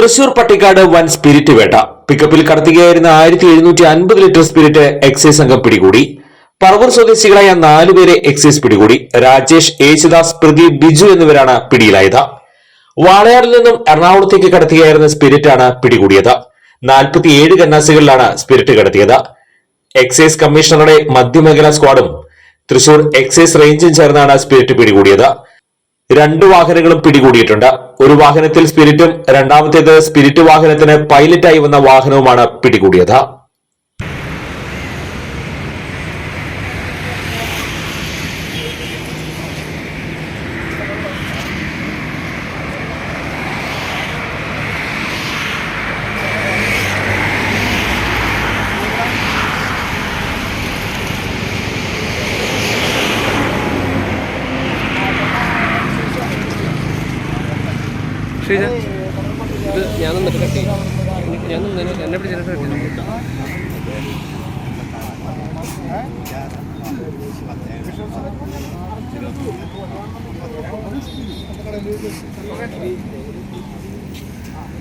തൃശൂർ പട്ടിക്കാട് വൻ സ്പിരിറ്റ് വേട്ട. പിക്കപ്പിൽ കടത്തുകയായിരുന്ന 1750 litre spirit excise സംഘം പിടികൂടി. പറവൂർ സ്വദേശികളായ 4 പേരെ എക്സൈസ് പിടികൂടി. രാജേഷ്, യേശുദാസ്, പ്രദീപ്, ബിജു എന്നിവരാണ് പിടിയിലായത്. വാളയാറിൽ നിന്നും എറണാകുളത്തേക്ക് കടത്തുകയായിരുന്ന സ്പിരിറ്റാണ് പിടികൂടിയത്. 47 കന്നാസുകളിലാണ് സ്പിരിറ്റ് കടത്തിയത്. എക്സൈസ് കമ്മീഷണറുടെ മധ്യമേഖലാ സ്ക്വാഡും തൃശൂർ എക്സൈസ് റേഞ്ചും ചേർന്നാണ് സ്പിരിറ്റ് പിടികൂടിയത്. 2 വാഹനങ്ങളും പിടികൂടിയിട്ടുണ്ട്. ഒരു വാഹനത്തിൽ സ്പിരിറ്റും രണ്ടാമത്തേത് സ്പിരിറ്റ് വാഹനത്തിന് പൈലറ്റായി വന്ന വാഹനവുമാണ് പിടികൂടിയത്. ഇത് ഞാനൊന്ന് കട്ടി ഞാനൊന്ന് എന്നെ പിടിച്ചിട്ട് കട്ടി